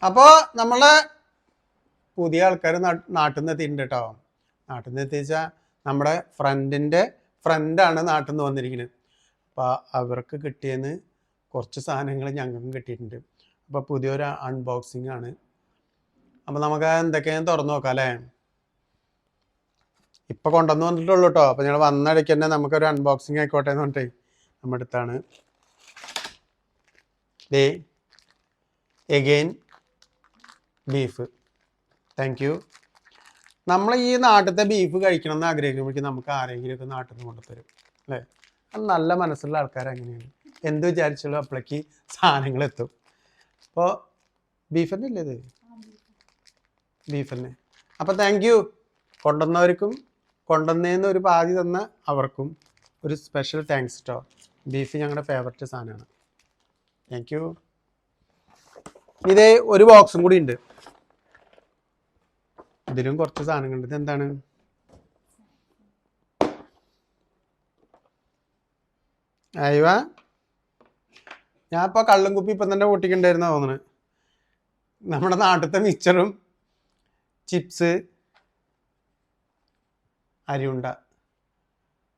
അപ്പോൾ നമ്മളെ പുതിയ ആൾക്കാർ നാട്ടിൽ നിന്ന് എത്തിയിട്ടുണ്ട് കേട്ടോ. നാട്ടിൽ നിന്ന് എത്തിച്ചാൽ നമ്മുടെ ഫ്രണ്ടിൻ്റെ ഫ്രണ്ടാണ് നാട്ടിൽ നിന്ന് വന്നിരിക്കുന്നത്. അപ്പോൾ അവർക്ക് കിട്ടിയെന്ന് കുറച്ച് സാധനങ്ങൾ ഞങ്ങൾക്കും കിട്ടിയിട്ടുണ്ട്. അപ്പോൾ പുതിയൊരു അൺബോക്സിങ് ആണ്. അപ്പോൾ നമുക്ക് എന്തൊക്കെയാണ് തുറന്നു നോക്കാം അല്ലേ. ഇപ്പോൾ കൊണ്ടുവന്ന് വന്നിട്ടുള്ളൂ കേട്ടോ. അപ്പോൾ ഞങ്ങൾ വന്നിടയ്ക്ക് തന്നെ നമുക്കൊരു അൺബോക്സിങ് ആയിക്കോട്ടെ എന്ന് പറഞ്ഞിട്ട് നമ്മുടെ അടുത്താണ്. ദേ എഗെയിൻ ബീഫ്. Thank you. നമ്മൾ ഈ നാട്ടിലത്തെ ബീഫ് കഴിക്കണം എന്ന് ആഗ്രഹിക്കുമ്പോഴേക്കും നമുക്ക് ആരെങ്കിലുമൊക്കെ നാട്ടിൽ നിന്ന് കൊണ്ടുതരും അല്ലേ. അത് നല്ല മനസ്സുള്ള ആൾക്കാർ അങ്ങനെയാണ്. എന്ത് വിചാരിച്ചുള്ളൂ അപ്പോഴേക്ക് സാധനങ്ങൾ എത്തും. അപ്പോൾ ബീഫ് തന്നെ ഇല്ലേ ഇത്? ബീഫ് തന്നെ. അപ്പോൾ താങ്ക് യു. കൊണ്ടുവന്നവർക്കും കൊണ്ടുവന്നേന്ന് ഒരു പാതി തന്ന അവർക്കും ഒരു സ്പെഷ്യൽ താങ്ക്സ് കേട്ടോ. ബീഫ് ഞങ്ങളുടെ ഫേവററ്റ് സാധനമാണ്. Thank you. ഇതേ ഒരു ബോക്സും കൂടി ഉണ്ട്. ഇതിലും കുറച്ച് സാധനങ്ങളുണ്ട്. ഇതെന്താണ്? അയവ ഞാൻ ഇപ്പോൾ കള്ളും കുപ്പി ഇപ്പം തന്നെ പൊട്ടിക്കണ്ടായിരുന്ന തോന്നുന്നത്. നമ്മുടെ നാട്ടിലത്തെ മിക്സറും ചിപ്സ് അരിയുണ്ട.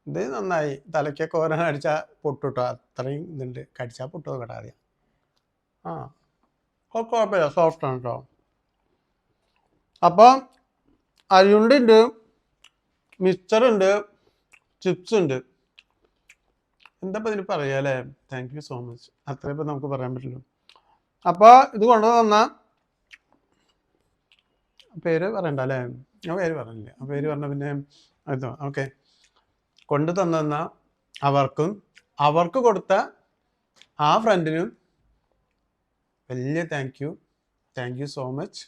ഇത് നന്നായി. തലയ്ക്കൊക്കെ ഓരോ കടിച്ചാൽ പൊട്ടുട്ടോ. അത്രയും ഇതുണ്ട്. കടിച്ചാൽ പൊട്ടോ കേട്ടോ. ആ കുഴപ്പമില്ല, സോഫ്റ്റാണ് കേട്ടോ. അപ്പോൾ അരിയുണ്ടുണ്ട്, മിക്സറുണ്ട്, ചിപ്സ് ഉണ്ട്. എന്താ ഇപ്പം ഇതിന് പറയുക അല്ലേ. Thank you so much. അത്രേ ഇപ്പം നമുക്ക് പറയാൻ പറ്റുള്ളൂ. അപ്പോൾ ഇത് കൊണ്ടുവന്ന പേര് പറയണ്ട അല്ലേ. ഞാൻ പേര് പറഞ്ഞില്ല. ആ പേര് പറഞ്ഞ പിന്നെ അത് ഓക്കെ. കൊണ്ടു തന്ന അവർക്കും അവർക്ക് കൊടുത്ത ആ ഫ്രണ്ടിനും വലിയ thank you. Thank you so much.